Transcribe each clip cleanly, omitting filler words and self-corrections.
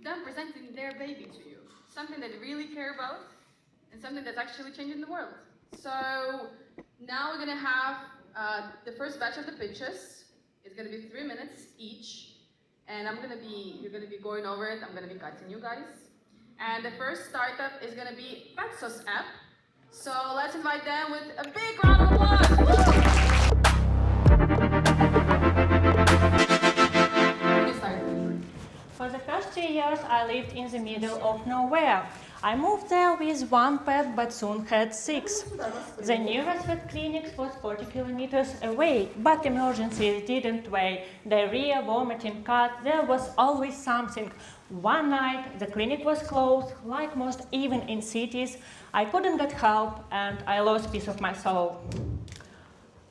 them presenting their baby to you. Something that they really care about and something that's actually changing the world. So now we're gonna have the first batch of the pitches. It's gonna be 3 minutes each. And you're gonna be going over it. I'm gonna be cutting you guys. And the first startup is gonna be petsos.app. So let's invite them with a big round of applause. Woo! For the first 3 years, I lived in the middle of nowhere. I moved there with 1 pet, but soon had 6. The nearest vet clinic was 40 kilometers away, but emergencies didn't wait. Diarrhea, vomiting, cut, there was always something. One night, the clinic was closed, like most even in cities. I couldn't get help, and I lost piece of my soul.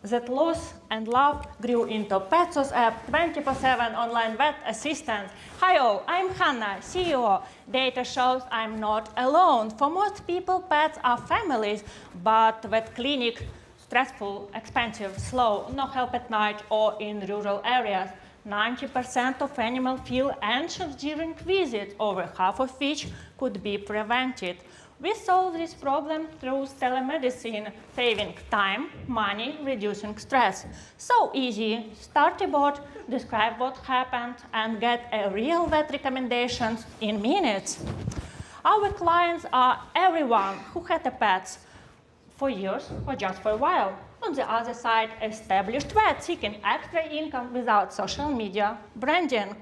That loss and love grew into petsos.app 24/7 online vet assistant. Hi all, I'm Hanna, CEO. Data shows I'm not alone. For most people, pets are families, but vet clinic, stressful, expensive, slow, no help at night or in rural areas. 90% of animals feel anxious during visits, over half of which could be prevented. We solve this problem through telemedicine, saving time, money, reducing stress. So easy. Start a bot, describe what happened, and get a real vet recommendations in minutes. Our clients are everyone who had a pet for years or just for a while. On the other side, established vets seeking extra income without social media branding.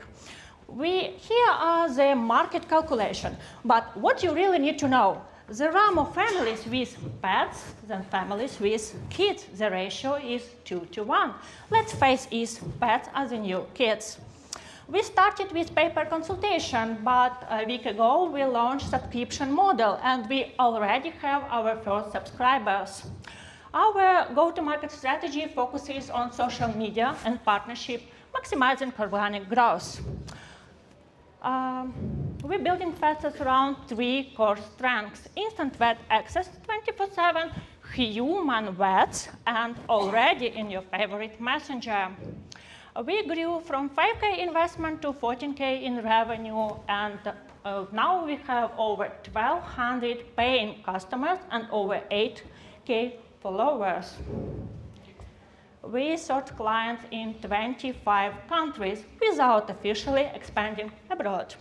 Here are the market calculation, but what you really need to know, there are more families with pets than families with kids. The ratio is 2:1. Let's face it, pets are the new kids. We started with paper consultation, but a week ago we launched subscription model and we already have our first subscribers. Our go-to-market strategy focuses on social media and partnership, maximizing organic growth. We're building Petsos around 3 core strengths: instant vet access, 24/7, human vets, and already in your favorite messenger. We grew from 5K investment to 14K in revenue, and now we have over 1,200 paying customers and over 8K followers. We serve clients in 25 countries without officially expanding abroad.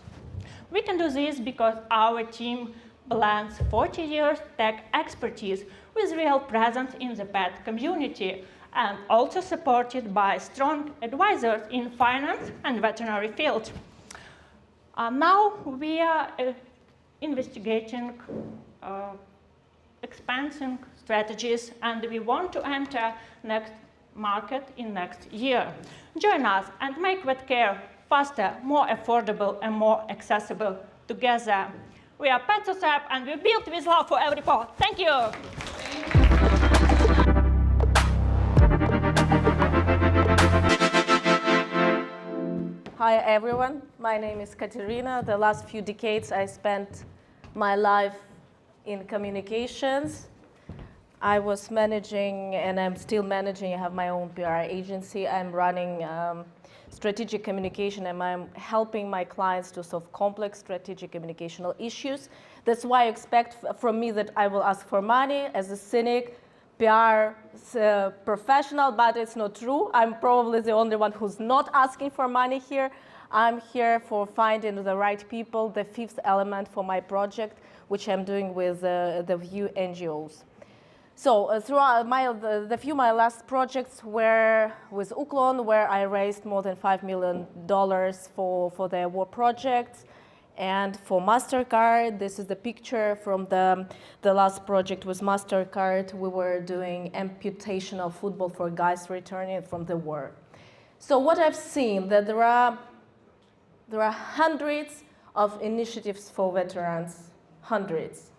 We can do this because our team blends 40 years tech expertise with real presence in the pet community, and also supported by strong advisors in finance and veterinary field. Now we are investigating expansion strategies, and we want to enter next market in next year. Join us and make vet care faster, more affordable, and more accessible together. We are petsos.app, and we're built with love for every paw. Thank you. Hi everyone, my name is Katerina. The last few decades I spent my life in communications. I was managing, and I'm still managing, I have my own PR agency. I'm running strategic communication, and I'm helping my clients to solve complex strategic communicational issues. That's why I expect from me that I will ask for money as a cynic, PR professional, but it's not true. I'm probably the only one who's not asking for money here. I'm here for finding the right people, the 5th element for my project, which I'm doing with the few NGOs. So throughout my last projects were with Uklon, where I raised more than $5 million for their war projects. And for MasterCard, this is the picture from the last project with MasterCard. We were doing amputation of football for guys returning from the war. So what I've seen, that there are hundreds of initiatives for veterans, hundreds.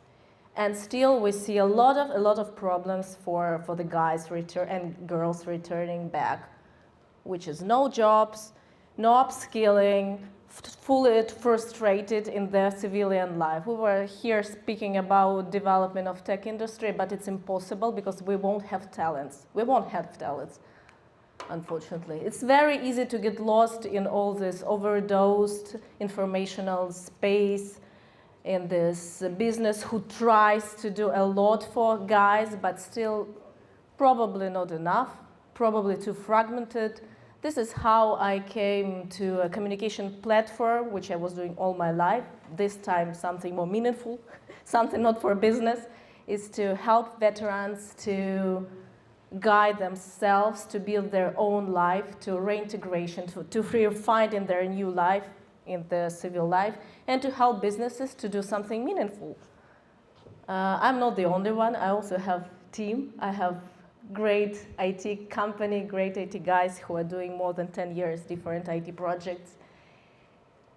And still we see a lot of problems for the guys and girls returning back, which is no jobs, no upskilling, fully frustrated in their civilian life. We were here speaking about development of tech industry, but it's impossible because we won't have talents. We won't have talents. unfortunately. It's very easy to get lost in all this overdosed informational space, in this business who tries to do a lot for guys, but still probably not enough, probably too fragmented. This is how I came to a communication platform, which I was doing all my life. This time something more meaningful, something not for business, is to help veterans to guide themselves to build their own life, to reintegration, to finding their new life in the civil life, and to help businesses to do something meaningful. I'm not the only one. I also have a team. I have great IT company, great IT guys who are doing more than 10 years different IT projects.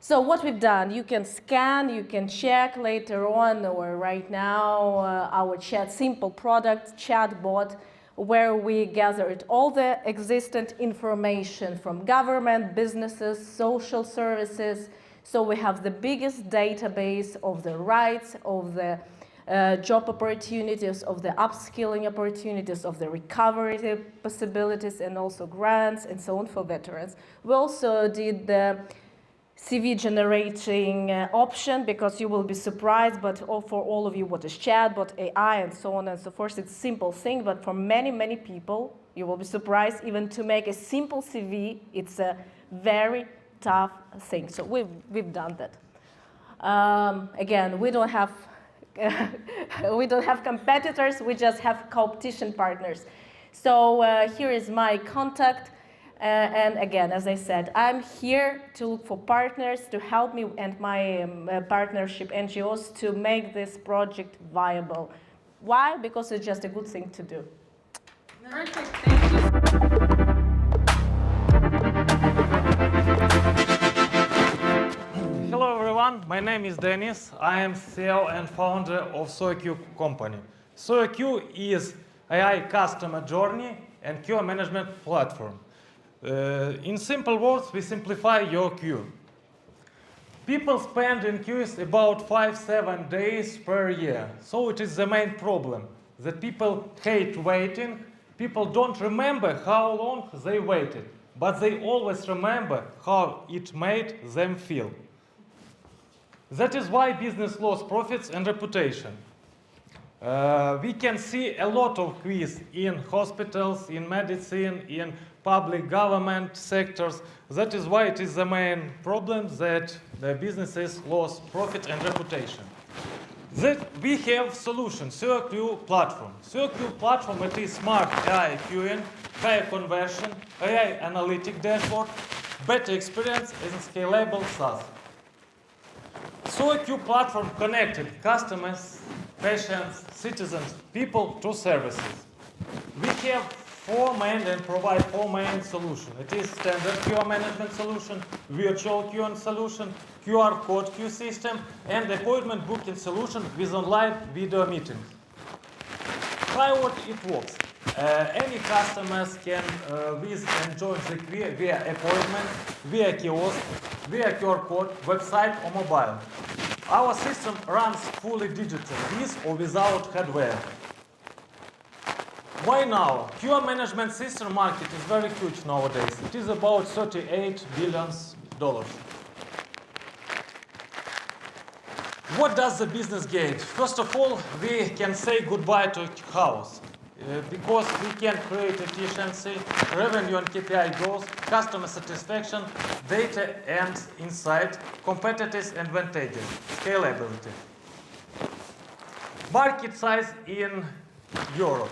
So what we've done, you can scan, you can check later on or right now our simple product, chatbot, where we gathered all the existent information from government, businesses, social services. So we have the biggest database of the rights, of the job opportunities, of the upskilling opportunities, of the recovery possibilities, and also grants and so on for veterans. We also did the CV generating option, because you will be surprised, but for all of you, what is chatbot, AI, and so on and so forth. It's a simple thing, but for many, many people, you will be surprised, even to make a simple CV, it's a very tough thing. So we've done that. Again, we don't have competitors, we just have competition partners. So here is my contact. And again, as I said, I'm here to look for partners to help me and my partnership NGOs to make this project viable. Why? Because it's just a good thing to do. Perfect, thank you. Hello everyone, my name is Dennis. I am CEO and founder of SuoQ company. SuoQ is AI customer journey and queue management platform. In simple words, we simplify your queue. People spend in queues about 5-7 days per year. So it is the main problem, that people hate waiting. People don't remember how long they waited, but they always remember how it made them feel. That is why business lost profits and reputation. We can see a lot of queues in hospitals, in medicine, in public government sectors. That is why it is the main problem that the businesses lost profit and reputation. That we have solution, SuoQ platform. SuoQ platform, it is smart AI queuing, higher conversion, AI analytic dashboard, better experience, and scalable SaaS. SuoQ platform connected customers, patients, citizens, people to services. We have provide four main solutions. It is standard queue management solution, virtual queuing solution, QR code queue system, and appointment booking solution with online video meetings. How it works? Any customers can visit and join the queue via appointment, via kiosk, via QR code, website, or mobile. Our system runs fully digital, with or without hardware. Why now? Queue management system market is very huge nowadays. It is about $38 billion. What does the business gain? First of all, we can say goodbye to chaos. Because we can create efficiency, revenue and KPI growth, customer satisfaction, data and insight, competitive advantages, scalability. Market size in Europe.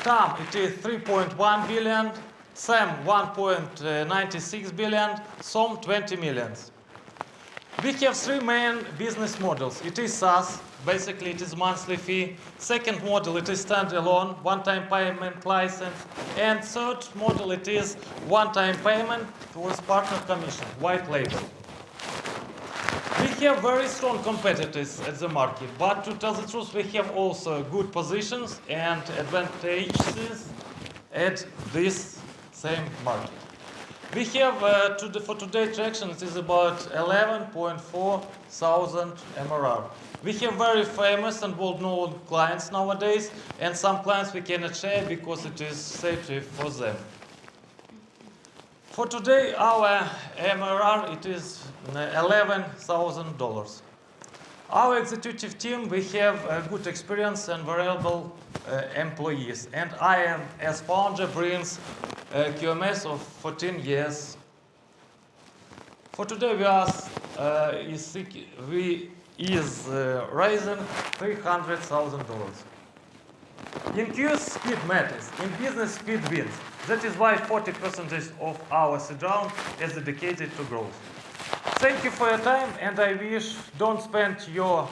TAM, it is 3.1 billion, SAM 1.96 billion, SOM 20 million. We have three main business models. It is SaaS, basically it is monthly fee. Second model, it is standalone, one-time payment license. And third model, it is one-time payment with partner commission, white label. We have very strong competitors at the market, but to tell the truth, we have also good positions and advantages at this same market. We have, for today's traction, it is about 11.4 thousand MRR. We have very famous and well-known clients nowadays, and some clients we cannot share because it is safety for them. For today, our MRR it is $11,000. Our executive team, we have a good experience and valuable employees. And I am, as founder, brings a QMS of 14 years. For today, we is raising $300,000. In Q, speed matters. In business, speed wins. That is why 40% of our seed round is dedicated to growth. Thank you for your time, and I wish don't spend your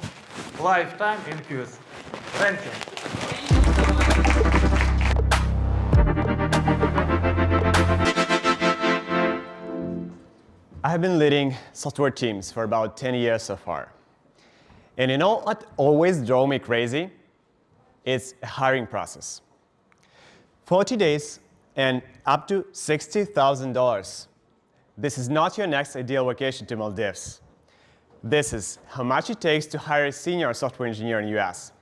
lifetime in queues. Thank you. I have been leading software teams for about 10 years so far. And you know what always drove me crazy? It's a hiring process. 40 days and up to $60,000. This is not your next ideal vacation to Maldives. This is how much it takes to hire a senior software engineer in the US.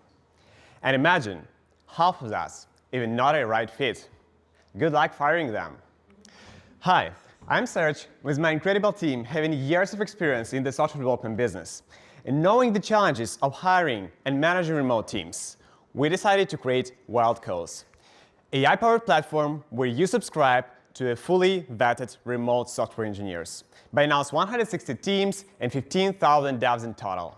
And imagine, half of that's even not a right fit. Good luck firing them. Hi, I'm Serge, with my incredible team having years of experience in the software development business. And knowing the challenges of hiring and managing remote teams, we decided to create WildCalls, an AI-powered platform where you subscribe to a fully vetted remote software engineers. By now, it's 160 teams and 15,000 devs in total.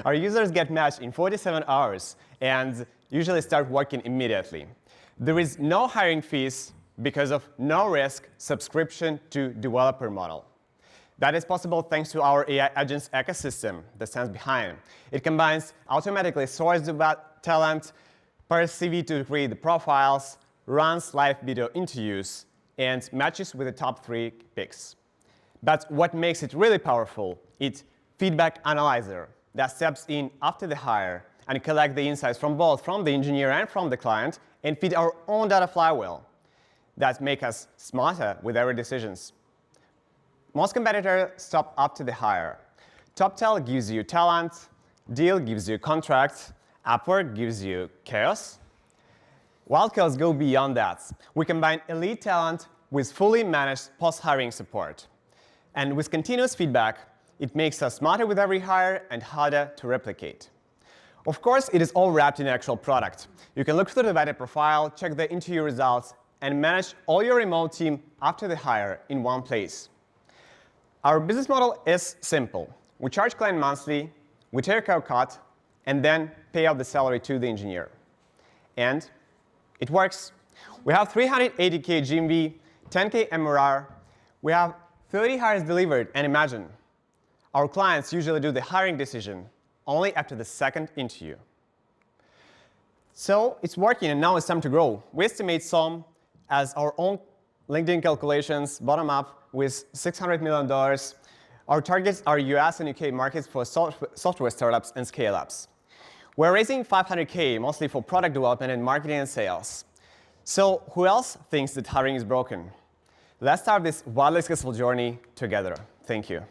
Our users get matched in 47 hours and usually start working immediately. There is no hiring fees because of no-risk subscription to developer model. That is possible thanks to our AI agents ecosystem that stands behind. It combines automatically sourced talent, parse CV to create the profiles, runs live video interviews, and matches with the top 3 picks. But what makes it really powerful is feedback analyzer that steps in after the hire and collects the insights from both from the engineer and from the client and feed our own data flywheel that make us smarter with our decisions. Most competitors stop after the hire. TopTal gives you talent, Deal gives you contract, Upwork gives you chaos. WildCalls go beyond that. We combine elite talent with fully managed post-hiring support. And with continuous feedback, it makes us smarter with every hire and harder to replicate. Of course, it is all wrapped in an actual product. You can look through the vetted profile, check the interview results, and manage all your remote team after the hire in one place. Our business model is simple. We charge client monthly, we take our cut, and then pay out the salary to the engineer. And it works. We have 380K GMV, 10K MRR. We have 30 hires delivered, and imagine, our clients usually do the hiring decision only after the second interview. So it's working, and now it's time to grow. We estimate some as our own LinkedIn calculations, bottom up, with $600 million. Our targets are US and UK markets for software startups and scale-ups. We're raising 500K, mostly for product development and marketing and sales. So who else thinks that hiring is broken? Let's start this wildly successful journey together. Thank you.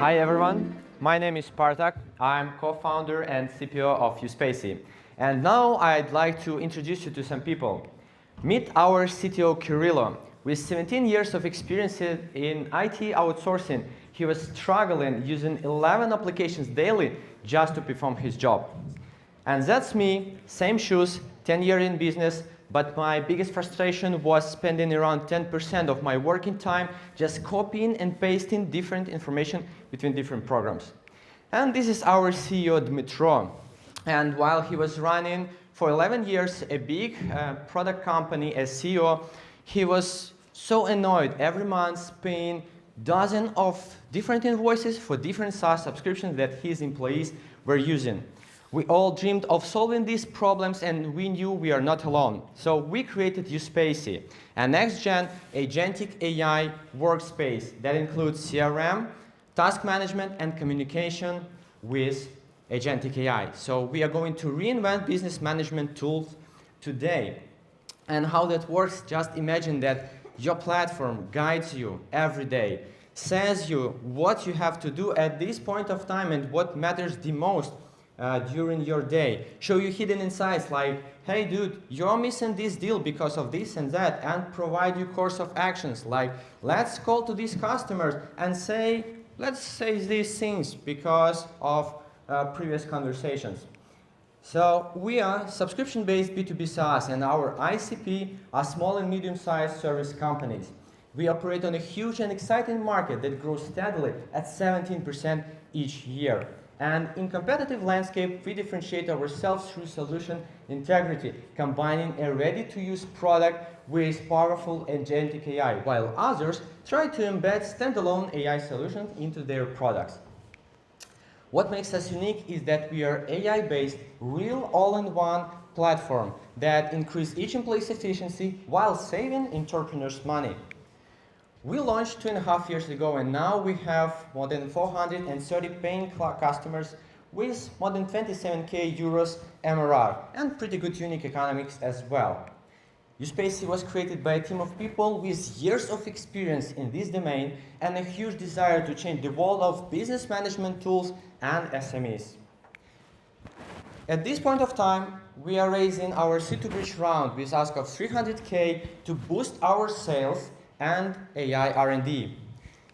Hi everyone, my name is Spartak. I'm co-founder and CPO of Uspacy. And now I'd like to introduce you to some people. Meet our CTO Kirilo. With 17 years of experience in IT outsourcing, he was struggling using 11 applications daily just to perform his job. And that's me, same shoes, 10 years in business, but my biggest frustration was spending around 10% of my working time just copying and pasting different information between different programs. And this is our CEO, Dmitro. And while he was running for 11 years a big product company as CEO, he was so annoyed every month paying dozens of different invoices for different SaaS subscriptions that his employees were using. We all dreamed of solving these problems, and we knew we are not alone. So we created Uspacy, a next-gen agentic AI workspace that includes CRM, task management, and communication with agentic AI. So we are going to reinvent business management tools today. And how that works, just imagine that your platform guides you every day, says you what you have to do at this point of time and what matters the most during your day, show you hidden insights like, hey dude, you're missing this deal because of this and that, and provide you course of actions like, let's call to these customers and say, let's say these things because of previous conversations. So we are subscription-based B2B SaaS, and our ICP are small and medium-sized service companies. We operate on a huge and exciting market that grows steadily at 17% each year. And in competitive landscape, we differentiate ourselves through solution integrity, combining a ready-to-use product with powerful agentic AI, while others try to embed standalone AI solutions into their products. What makes us unique is that we are AI-based, real all-in-one platform that increases each employee's efficiency while saving entrepreneurs money. We launched 2.5 years ago, and now we have more than 430 paying customers with more than 27k euros MRR and pretty good unit economics as well. Uspacy was created by a team of people with years of experience in this domain and a huge desire to change the world of business management tools and SMEs. At this point of time, we are raising our C2 bridge round with ask of 300k to boost our sales and AI R&D.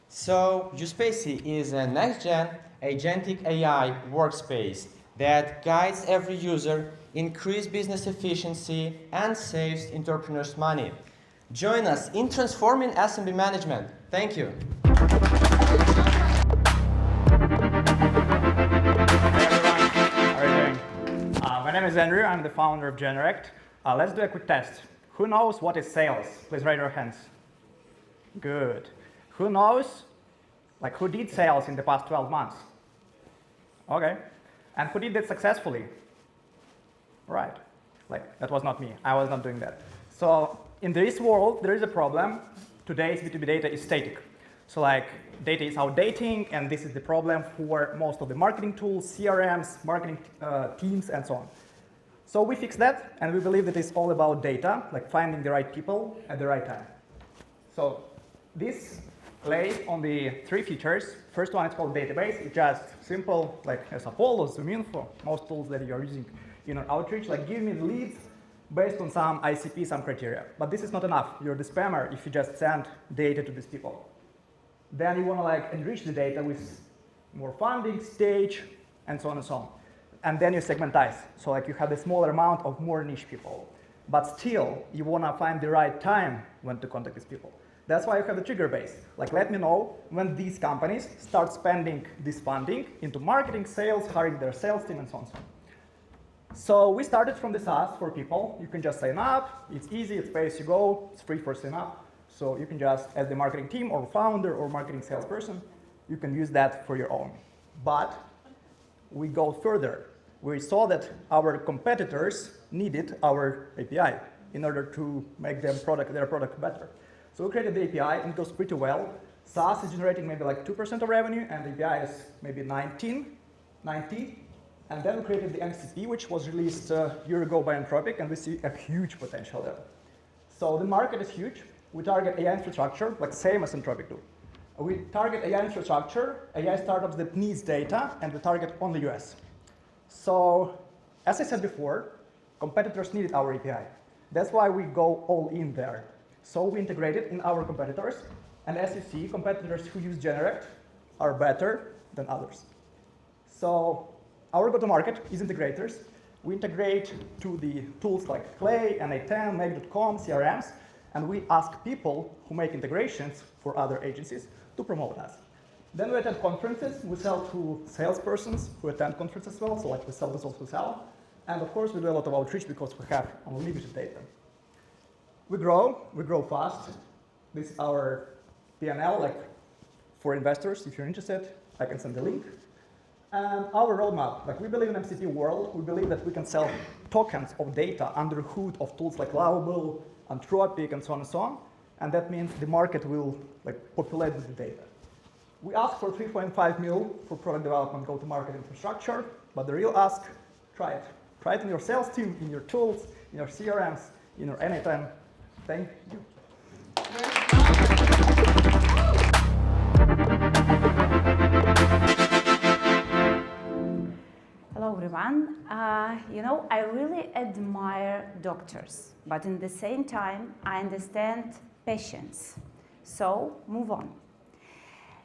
So Uspacy is a next-gen agentic AI workspace that guides every user, increases business efficiency, and saves entrepreneurs money. Join us in transforming SMB management. Thank you. How are you doing? My name is Andrew. I'm the founder of Generect. Let's do a quick test. Who knows what is sales? Please raise your hands. Good. Who knows, like, who did sales in the past 12 months? Okay. And who did that successfully? Right. Like, that was not me. I was not doing that. So in this world, there is a problem. Today's B2B data is static. So like, data is outdating, and this is the problem for most of the marketing tools, CRMs, marketing teams, and so on. So we fix that, and we believe that it's all about data, like finding the right people at the right time. So this lays on the 3 features. First one is called database. It's just simple, like as Apollo, ZoomInfo, most tools that you're using in our outreach, like give me the leads based on some ICP, some criteria. But this is not enough. You're the spammer if you just send data to these people. Then you want to like enrich the data with more funding, stage, and so on and so on. And then you segmentize. So like you have a smaller amount of more niche people. But still, you want to find the right time when to contact these people. That's why you have the trigger base. Like, let me know when these companies start spending this funding into marketing, sales, hiring their sales team, and so on and so on. So we started from the SaaS for people. You can just sign up. It's easy. It's pay as you go. It's free for sign up. So you can just, as the marketing team or founder or marketing salesperson, you can use that for your own. But we go further. We saw that our competitors needed our API in order to make their product better. So we created the API, and it goes pretty well. SaaS is generating maybe like 2% of revenue, and the API is maybe 90. And then we created the MCP, which was released a year ago by Anthropic, and we see a huge potential there. So the market is huge. We target AI infrastructure, like same as Anthropic do. We target AI infrastructure, AI startups that needs data, and we target only US. So as I said before, competitors needed our API. That's why we go all in there. So we integrate it in our competitors, and as you see, competitors who use Generect are better than others. So our go-to-market is integrators. We integrate to the tools like Clay, N810, Make.com, CRMs, and we ask people who make integrations for other agencies to promote us. Then we attend conferences. We sell to salespersons who attend conferences as well, so like we sell this also sell. And of course, we do a lot of outreach because we have unlimited data. We grow fast. This is our P&L, like for investors. If you're interested, I can send the link. And our roadmap, like we believe in MCP world. We believe that we can sell tokens of data under the hood of tools like Lovable, Anthropic, and so on and so on. And that means the market will like populate with the data. We ask for 3.5 mil for product development, go-to-market infrastructure, but the real ask, try it. Try it in your sales team, in your tools, in your CRMs, in your N810. Thank you. Hello everyone. I really admire doctors, but in the same time, I understand patients. So, move on.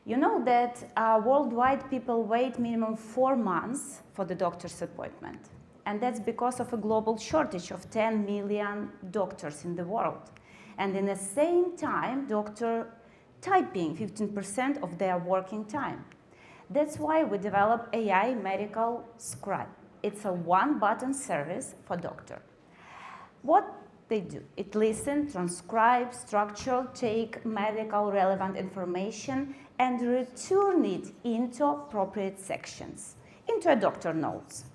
You know that worldwide people wait minimum 4 months for the doctor's appointment. And that's because of a global shortage of 10 million doctors in the world. And in the same time, doctor typing 15% of their working time. That's why we develop AI Medical Scribe. It's a one-button service for doctor. What they do? It listens, transcribes, structure, take medical relevant information, and return it into appropriate sections, into a doctor notes.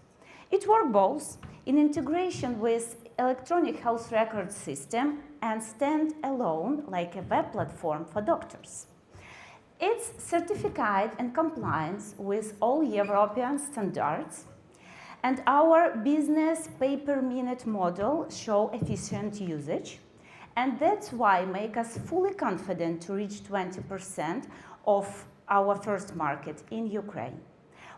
It works both in integration with electronic health record system and stand alone like a web platform for doctors. It's certified and compliance with all European standards, and our business pay-per-minute model show efficient usage, and that's why make us fully confident to reach 20% of our first market in Ukraine.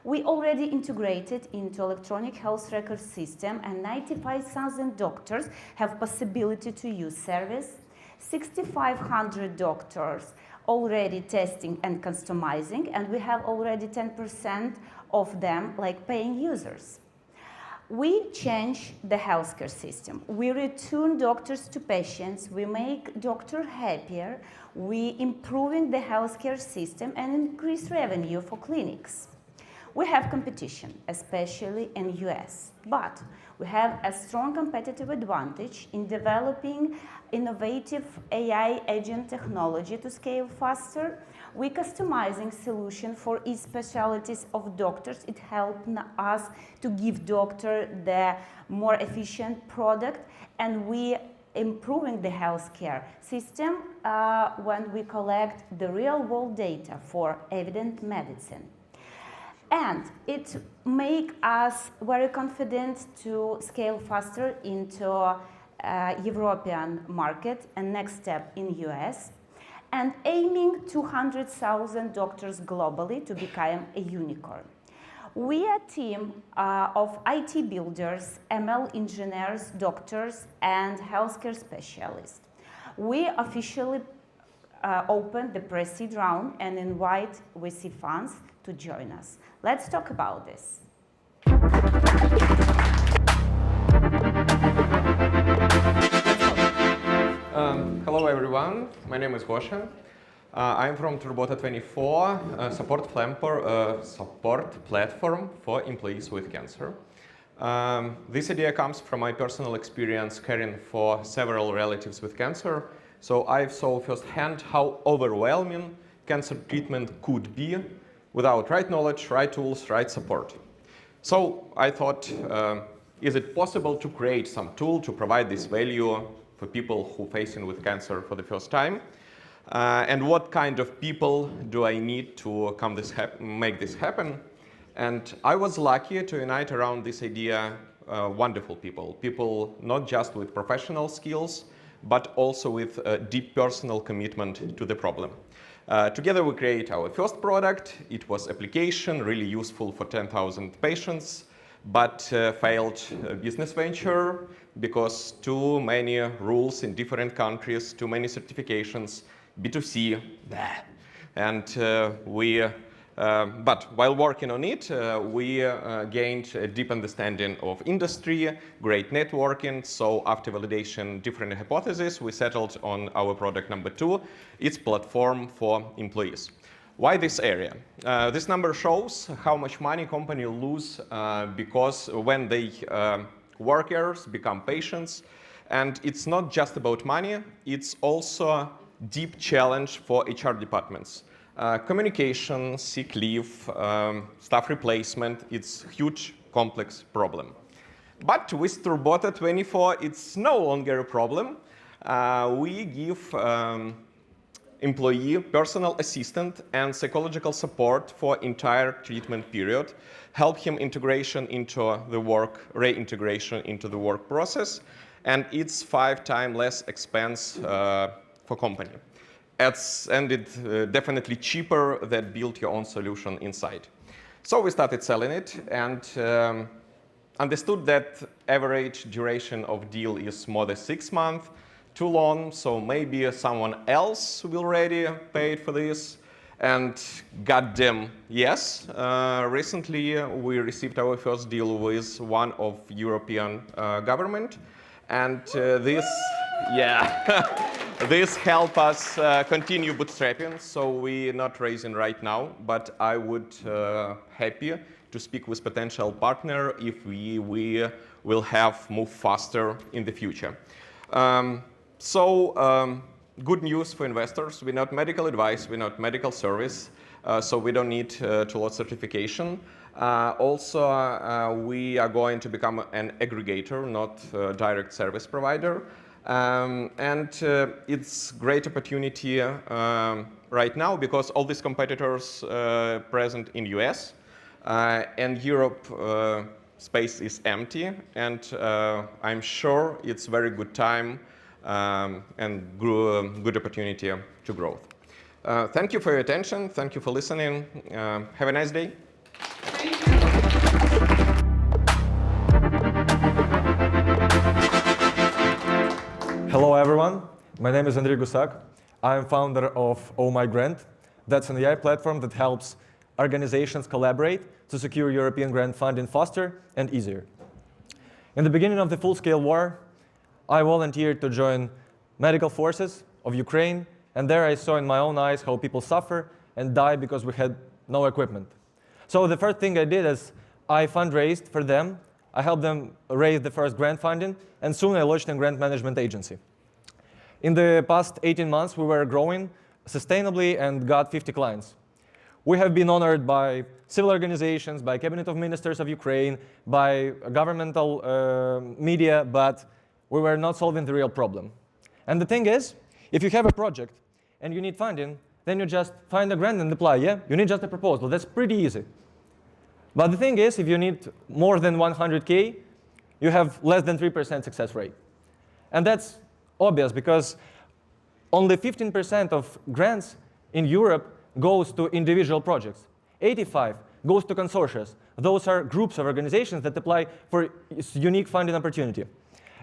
We already integrated into electronic health record system, and 95,000 doctors have possibility to use service. 6,500 doctors already testing and customizing, and we have already 10% of them like paying users. We change the healthcare system. We return doctors to patients. We make doctor happier. We improving the healthcare system and increase revenue for clinics. We have competition, especially in US, but we have a strong competitive advantage in developing innovative AI agent technology to scale faster. We customizing solution for each specialties of doctors. It helps us to give doctor the more efficient product, and we improving the healthcare system when we collect the real-world data for evident medicine. And it makes us very confident to scale faster into European market and next step in US, and aiming 200,000 doctors globally to become a unicorn. We are a team of IT builders, ML engineers, doctors, and healthcare specialists. We officially open the pre-seed round and invite VC funds to join us. Let's talk about this. Hello everyone, my name is Gosha. I'm from Turbota24, a support platform for employees with cancer. This idea comes from my personal experience caring for several relatives with cancer. So I saw firsthand how overwhelming cancer treatment could be without right knowledge, right tools, right support. So I thought, is it possible to create some tool to provide this value for people who are facing with cancer for the first time? And what kind of people do I need to make this happen? And I was lucky to unite around this idea wonderful people. People not just with professional skills, but also with a deep personal commitment to the problem. Together we create our first product. It was application, really useful for 10,000 patients, but failed business venture because too many rules in different countries, too many certifications, B2C, and but while working on it, we gained a deep understanding of industry, great networking. So after validation different hypotheses, we settled on our product number 2. It's platform for employees. Why this area? This number shows how much money company lose because when they workers become patients, and it's not just about money, it's also deep challenge for HR departments. Communication, sick leave, staff replacement, it's huge, complex problem. But with Turbota24, it's no longer a problem. We give employee personal assistant and psychological support for entire treatment period, help him integration into the work, reintegration into the work process, and it's 5 times less expense for company. And it's definitely cheaper than build your own solution inside. So we started selling it, and understood that average duration of deal is more than 6 months, too long, so maybe someone else will already pay for this. And goddamn, yes, recently we received our first deal with one of European government, and this help us continue bootstrapping. So we're not raising right now, but I would happy to speak with potential partner if we will have move faster in the future. Good news for investors. We're not medical advice, we're not medical service, so we don't need to load certification. We are going to become an aggregator, not a direct service provider. It's great opportunity right now because all these competitors present in US and Europe space is empty, and I'm sure it's very good time and good opportunity to grow. Thank you for your attention. Thank you for listening. Have a nice day. Hello, everyone. My name is Andriy Gusak. I'm founder of Oh My Grant. That's an AI platform that helps organizations collaborate to secure European grant funding faster and easier. In the beginning of the full-scale war, I volunteered to join medical forces of Ukraine, and there I saw in my own eyes how people suffer and die because we had no equipment. So the first thing I did is I fundraised for them. I helped them raise the first grant funding, and soon I launched a grant management agency. In the past 18 months, we were growing sustainably and got 50 clients. We have been honored by civil organizations, by Cabinet of Ministers of Ukraine, by governmental media, but we were not solving the real problem. And the thing is, if you have a project and you need funding, then you just find a grant and apply, yeah? You need just a proposal. That's pretty easy. But the thing is, if you need more than 100K, you have less than 3% success rate. And that's obvious because only 15% of grants in Europe goes to individual projects. 85 goes to consortia. Those are groups of organizations that apply for unique funding opportunity.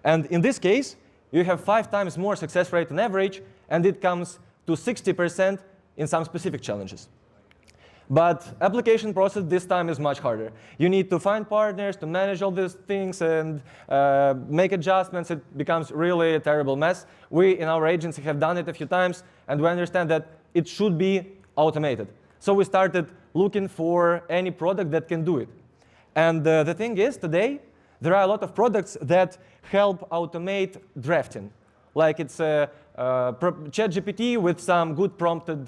And in this case, you have 5 times more success rate on average, and it comes to 60% in some specific challenges. But application process this time is much harder. You need to find partners to manage all these things and make adjustments. It becomes really a terrible mess. We in our agency have done it a few times, and we understand that it should be automated. So we started looking for any product that can do it. And the thing is, today, there are a lot of products that help automate drafting. Like it's ChatGPT with some good prompted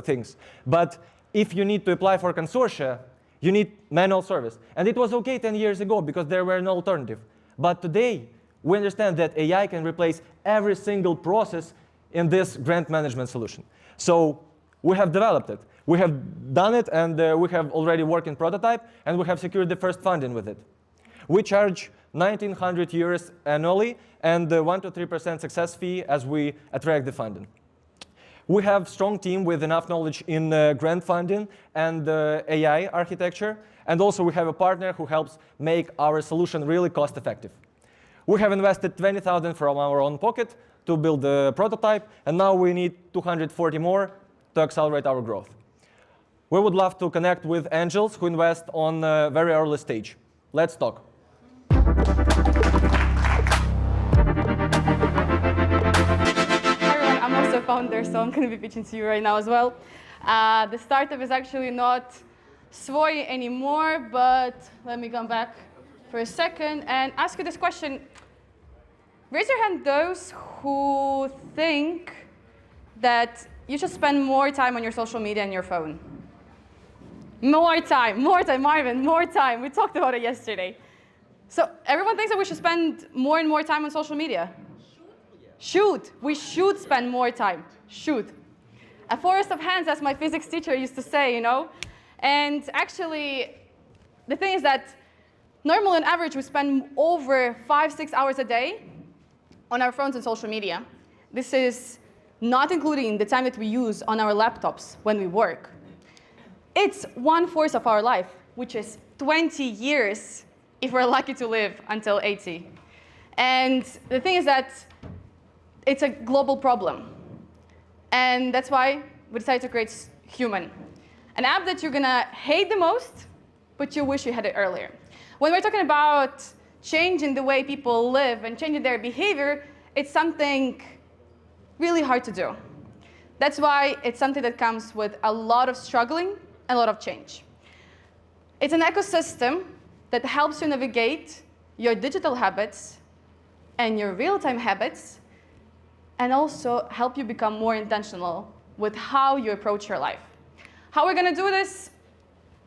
things. But if you need to apply for consortia, you need manual service. And it was OK 10 years ago because there were no alternative. But today, we understand that AI can replace every single process in this grant management solution. So we have developed it. We have done it, and we have already working prototype, and we have secured the first funding with it. We charge 1,900 euros annually and 1 to 3% success fee as we attract the funding. We have a strong team with enough knowledge in grant funding and AI architecture, and also we have a partner who helps make our solution really cost effective. We have invested 20,000 from our own pocket to build the prototype, and now we need 240 more to accelerate our growth. We would love to connect with angels who invest on a very early stage. Let's talk. Hi everyone, I'm also a founder, so I'm going to be pitching to you right now as well. The startup is actually not SuoQ anymore, but let me come back for a second and ask you this question. Raise your hand those who think that you should spend more time on your social media and your phone. More time, Marvin, more time. We talked about it yesterday. So everyone thinks that we should spend more and more time on social media. Should. We should spend more time. Should. A forest of hands, as my physics teacher used to say, you know. And actually, the thing is that normally on average, we spend over 5-6 hours a day on our phones and social media. This is not including the time that we use on our laptops when we work. It's 1/4 of our life, which is 20 years if we're lucky to live until 80. And the thing is that it's a global problem. And that's why we decided to create Human, an app that you're gonna hate the most, but you wish you had it earlier. When we're talking about changing the way people live and changing their behavior, it's something really hard to do. That's why it's something that comes with a lot of struggling and a lot of change. It's an ecosystem that helps you navigate your digital habits and your real-time habits, and also help you become more intentional with how you approach your life. How we're gonna do this?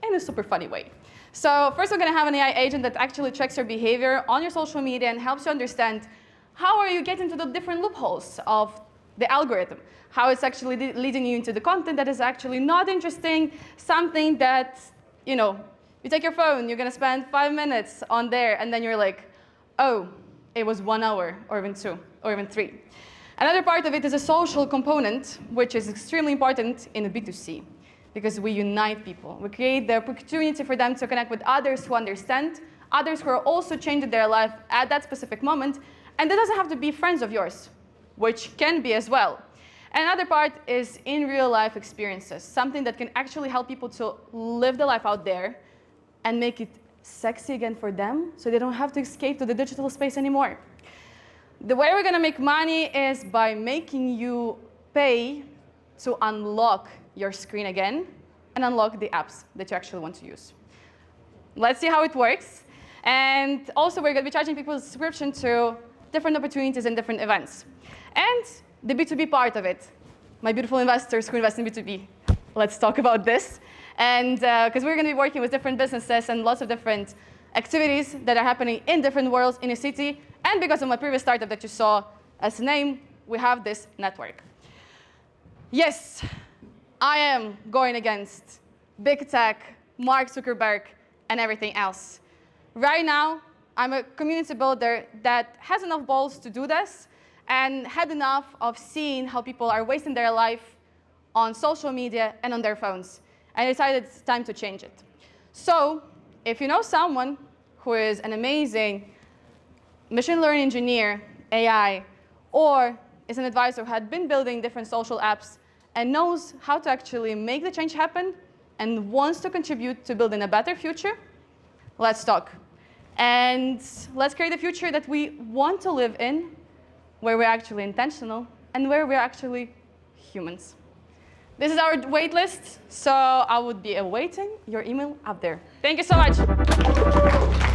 In a super funny way. So first, we're gonna have an AI agent that actually checks your behavior on your social media and helps you understand how are you getting to the different loopholes of the algorithm, how it's actually leading you into the content that is actually not interesting, something that, you know, you take your phone, you're gonna spend 5 minutes on there, and then you're like, oh, it was 1 hour, or even 2, or even 3. Another part of it is a social component, which is extremely important in a B2C, because we unite people. We create the opportunity for them to connect with others who understand, others who are also changing their life at that specific moment, and it doesn't have to be friends of yours, which can be as well. And another part is in real life experiences, something that can actually help people to live the life out there and make it sexy again for them, so they don't have to escape to the digital space anymore. The way we're gonna make money is by making you pay to unlock your screen again and unlock the apps that you actually want to use. Let's see how it works. And also, we're gonna be charging people a subscription to different opportunities and different events. And the B2B part of it, my beautiful investors who invest in B2B, let's talk about this. And because we're going to be working with different businesses and lots of different activities that are happening in different worlds in a city. And because of my previous startup that you saw as a name, we have this network. Yes, I am going against big tech, Mark Zuckerberg, and everything else. Right now, I'm a community builder that has enough balls to do this and had enough of seeing how people are wasting their life on social media and on their phones. And I decided it's time to change it. So if you know someone who is an amazing machine learning engineer, AI, or is an advisor who had been building different social apps and knows how to actually make the change happen and wants to contribute to building a better future, let's talk. And let's create a future that we want to live in, where we're actually intentional and where we're actually humans. This is our wait list, so I would be awaiting your email up there. Thank you so much.